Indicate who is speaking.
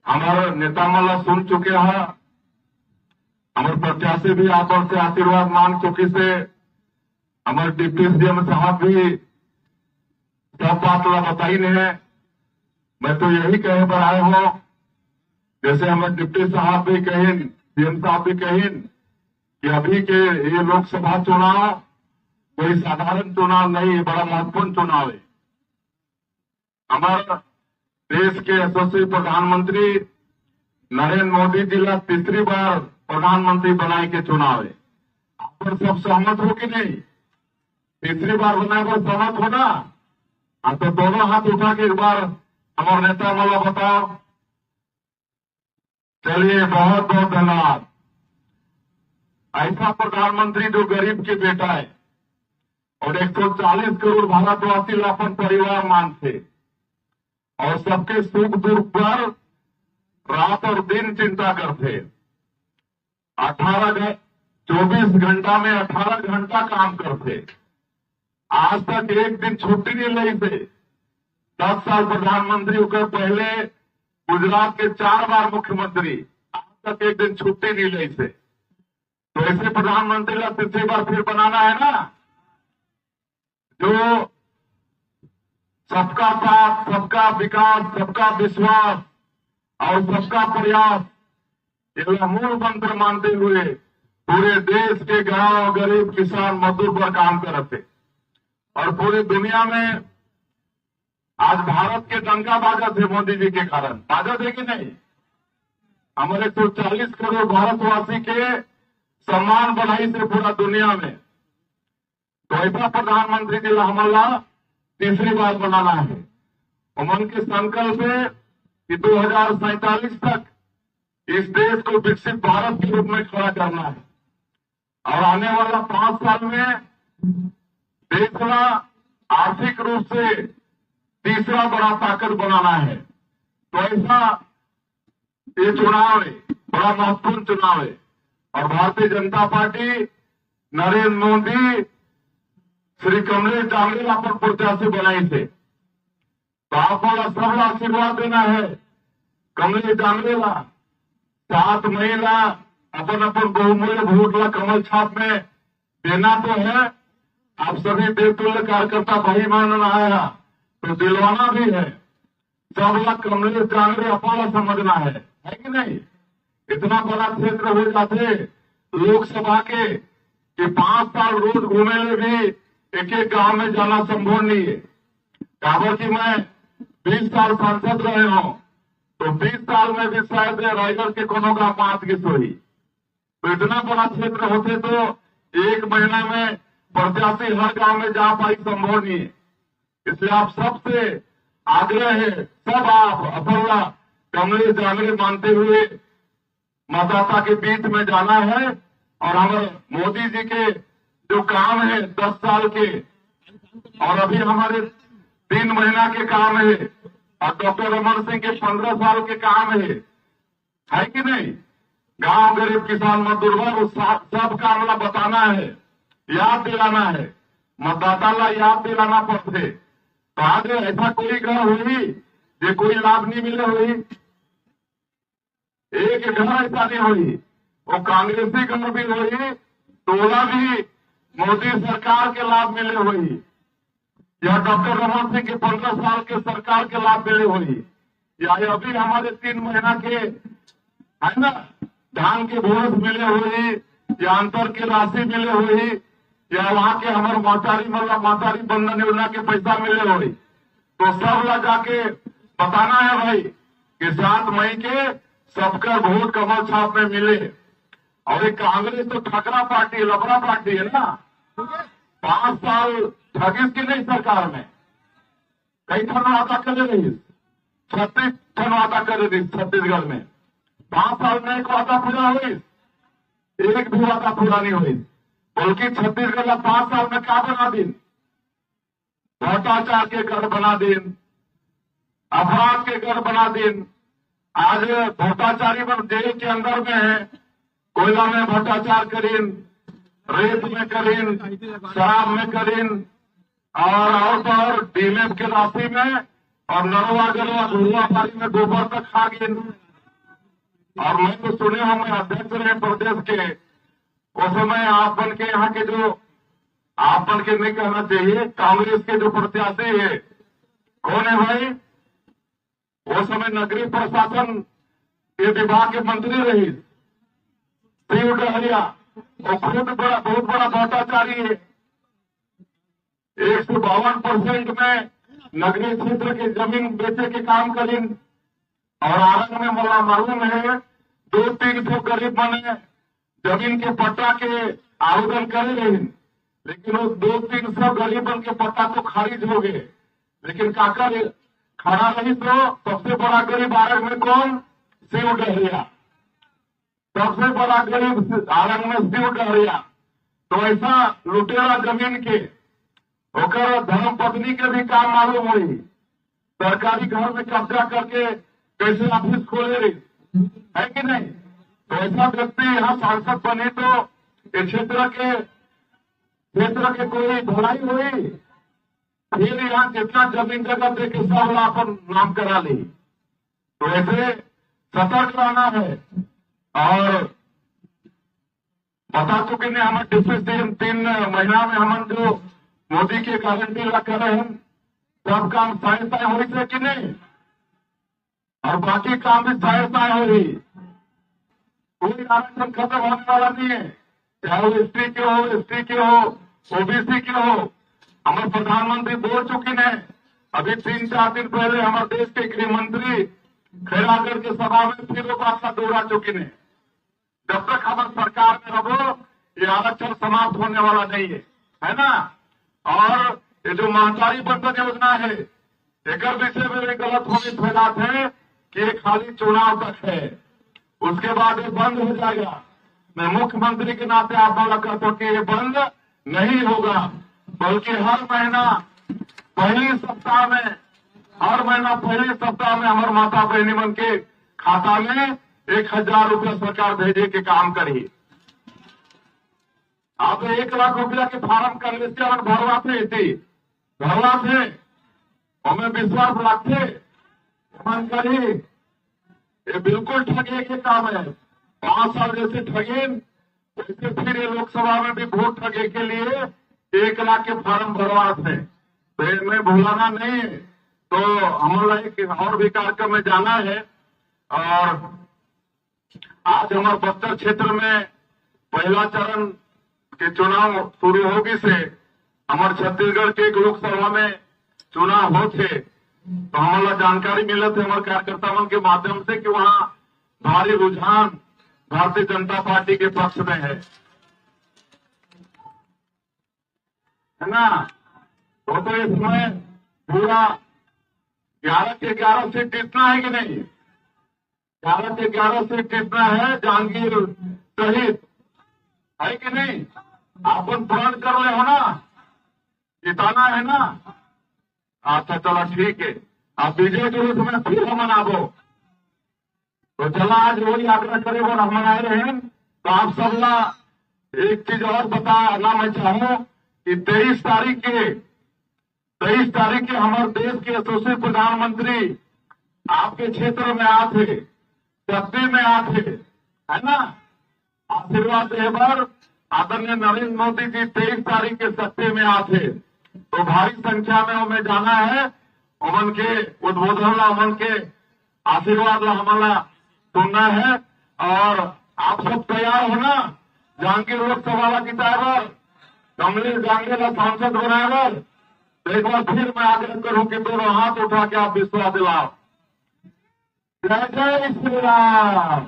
Speaker 1: हमारे नेता मला सुन चुके हैं, हमारे प्रत्याशी भी आप से आशीर्वाद मांग चुकी से, हमारे डिप्टी सीएम साहब भी सब बात ला बताई है। मैं तो यही कहे पर आए हो, जैसे हमारे डिप्टी साहब भी कहिन, सीएम साहब भी कहिन कि अभी के ये लोकसभा चुनाव कोई साधारण चुनाव नहीं है, बड़ा महत्वपूर्ण चुनाव है। हमारा देश के यशस्वी प्रधानमंत्री नरेंद्र मोदी जी ला तीसरी बार प्रधानमंत्री बनाए के चुनाव है। आप पर सब सहमत हो कि नहीं? तीसरी बार बनाए पर सहमत हो ना? तो दोनों हाथ उठा के एक बार हमारे नेता वाला बताओ। चलिए, बहुत बहुत धन्यवाद। ऐसा प्रधानमंत्री जो गरीब के बेटा है और 140 करोड़ भारतवासी अपन परिवार मानते और सबके सुख दुख पर रात और दिन चिंता करते। 24 घंटा में 18 घंटा काम करते। आज तक एक दिन छुट्टी नहीं ली थे। 10 साल प्रधानमंत्री होकर पहले गुजरात के 4 बार मुख्यमंत्री, आज तक एक दिन छुट्टी नहीं ली थे। तो ऐसे प्रधानमंत्री ला तीसरी बार फिर बनाना है ना, जो सबका साथ, सबका विकास, सबका विश्वास और सबका प्रयास ये मूल मंत्र मानते हुए पूरे देश के गांव, गरीब, किसान, मजदूर पर काम करते और पूरी दुनिया में आज भारत के डंका बाजा थे मोदी जी के कारण। बाजा थे कि नहीं? हमारे 140 करोड़ भारतवासी के सम्मान बढ़ाई से पूरा दुनिया में। तो ऐसा प्रधानमंत्री जी हमारा तीसरी बार बनाना है। उमन के संकल्प है कि 2047 तक इस देश को विकसित भारत के रूप में खड़ा करना है और आने वाला 5 साल में देश को आर्थिक रूप से तीसरा बड़ा ताकत बनाना है। तो ऐसा ये चुनाव है, बड़ा महत्वपूर्ण चुनाव है और भारतीय जनता पार्टी नरेंद्र मोदी श्री कमलेश जांगरेला पर प्रत्याशी बनाई थे। तो आप वाला सब आशीर्वाद देना है। कमलेश जांगरेला 7 महीना अपन बहुमूल्य वोट ला कमल छाप में देना तो है। आप सभी देवतुल्य कार्यकर्ता भाई मान आया तो दिलवाना भी है। सब ला कमलेश जांगरे अपन समझना है कि नहीं? इतना बड़ा क्षेत्र हो जाते लोकसभा के कि 5 साल रोज घूमे ले भी एक एक गांव में जाना संभव नहीं है। काबर की मैं 20 साल सांसद रहे हूं तो 20 साल में भी शायद रायगढ़ के कोनो गांव 5 की सोई। तो इतना बड़ा क्षेत्र होते तो 1 महीना में प्रत्याशी हर गांव में जा पाई संभव नहीं है। इसलिए आप सबसे आग्रह है, सब आप अपना कमलेश जांगरे मानते हुए मतदाता के बीच में जाना है और हमारे मोदी जी के जो काम है 10 साल के और अभी हमारे 3 महीना के काम है और डॉक्टर रमन सिंह के 15 साल के काम है कि नहीं? गांव, गरीब, किसान, मजदूर वर्ग सब काम ला बताना है, याद दिलाना है, मतदाता ला याद दिलाना पड़ते। तो आज ऐसा कोई घर हुई जो कोई लाभ नहीं मिले हुई, एक घर ऐसा नहीं हुई, वो कांग्रेसी घर भी हुई, टोला भी मोदी सरकार के लाभ मिले हुई या डॉक्टर रमन सिंह के 15 साल के सरकार के लाभ मिले हुई या अभी हमारे 3 महीना के है ना धान के बोनस मिले हुई या अंतर की राशि मिले हुई या वहां के हमारे मातारी बंधन योजना के पैसा मिले हुई। तो सब ला जाके बताना है भाई कि 7 मई के सबका वोट कमल छाप में मिले। और एक कांग्रेस तो ठकरा पार्टी, लबड़ा पार्टी है ना। 5 साल ठगिस की नहीं सरकार में कई ठन वादा करे रही, 36 ठन वादा करे रही छत्तीसगढ़ में। 5 साल में एक वादा पूरा हुई, एक भी वादा पूरा नहीं हुई। बल्कि छत्तीसगढ़ 5 साल में क्या बना दिन? भ्रष्टाचार के गढ़ बना दिन, अपराध के गढ़ बना दिन। आज भ्रष्टाचारी जेल के अंदर में है, कोयला में भ्रष्टाचार करीन, रेत में करीन, शराब में करीन और डीएमएफ के राशि में और नरवा गरवा धुआ पारी में गोबर तक खा गिन। और मैं तो सुने हूं, मैं अध्यक्ष रहे प्रदेश के, उस समय आप बन के यहाँ के जो, आप बन के नहीं कहना चाहिए, कांग्रेस के जो प्रत्याशी है, कौन है भाई, वो समय नगरीय प्रशासन के विभाग के मंत्री रही शिव डहरिया, वो खुद बहुत बड़ा भ्रष्टाचारी है। 152% में नगरीय क्षेत्र के जमीन बेचे के काम करी, और आरंग में मला मालूम है 200-300 गरीब बने जमीन के पट्टा के आवेदन करे रही, लेकिन वो 200-300 गरीबन के पट्टा तो खारिज हो गए। लेकिन काकर खड़ा रही तो सबसे बड़ा गरीब आरंग में कौन, शिव डहरिया, सबसे बड़ा गरीब आरंग में शिव डहरिया। तो ऐसा लुटेरा जमीन के होकर धर्म पत्नी के भी काम मालूम हुई, सरकारी घर में कब्जा करके कैसे ऑफिस खोले रही है कि नहीं। तो ऐसा व्यक्ति यहाँ सांसद बने तो इस क्षेत्र के कोई भलाई हुई, फिर यहाँ जितना जमीन जगह दे के सब अपन नाम करा ली। तो ऐसे सतर्क रहना है। और बता चुके ने हमें डिप्टी 3 महीना में हम जो मोदी की गारंटी रख रहे हैं, सब काम साय हो रही है कि नहीं, और बाकी काम भी साय हो रही। कोई आरक्षण खत्म होने वाला नहीं है, चाहे वो एसटी के हो, एसटी के हो, ओबीसी के हो। हमारे प्रधानमंत्री बोल चुके हैं, अभी 3-4 दिन पहले हमारे देश के गृह मंत्री खैरागढ़ के सभा में फिर वो बात का दोहरा चुके हैं, जब तक हमारे सरकार में रहो ये आरक्षण समाप्त होने वाला नहीं है ना। और ये जो महतारी बंधन योजना है, एक विषय में भी गलत होगी फैलाते हैं कि ये खाली चुनाव तक है, उसके बाद ये बंद हो जाएगा। मैं मुख्यमंत्री के नाते आप बोला करता हूं कि ये बंद नहीं होगा, बल्कि हर महीना पहले सप्ताह में हमारे माता बहनी मन के खाता में 1000 रुपया सरकार भेजे के काम करी। आप 1 लाख रुपया के फार्म कांग्रेस के भरवा थे, हमें विश्वास रखते मन करी। ये बिल्कुल ठगे के काम है। 5 साल जैसे ठगे, वैसे फिर ये लोकसभा में भी वोट ठगे के लिए 1 लाख के फार्म भरवा थे। तो मैं भुलाना नहीं है। तो हमारा एक और भी कार्यक्रम में जाना है, और आज हमारे बस्तर क्षेत्र में पहला चरण के चुनाव शुरू होगी से हमारे छत्तीसगढ़ के लोकसभा में चुनाव होते, तो हमारा जानकारी मिला थे हमारे कार्यकर्ताओं के माध्यम से कि वहां भारी रुझान भारतीय जनता पार्टी के पक्ष में है ना। तो इस समय पूरा 11 के 11 सीट जीतना है कि नहीं, 11 के 11 सीट जीतना है, जहांगीर सहित, है कि नहीं। अपन प्रण कर रहे हो ना, जिताना है ना। अच्छा चलो ठीक है, आप विजय जुलूस में फिर मनाबो। तो चला आज वही आग्रह करे और हम मनाए रहे। तो आप सबला एक चीज और बताना मैं चाहूं कि 23 तारीख के हमारे देश के यशस्वी प्रधानमंत्री आपके क्षेत्र में आते, सत्ते में आते, है ना। आशीर्वाद देवर आदरणीय नरेंद्र मोदी जी 23 तारीख के सत्ते में आते, तो भारी संख्या में हमें जाना है। उमन के उद्बोधन ला, उमन के आशीर्वाद ला हमारा सुनना है। और आप सब तैयार हो ना, जहांगीर लोकसभा ला जिताएगा, कमलेश जांगले ला सांसद बनाएगा। तो एक बार फिर मैं आग्रह करूं कि दोनों हाथ उठा के आप विश्वास दिलाओ। जय जय श्री राम।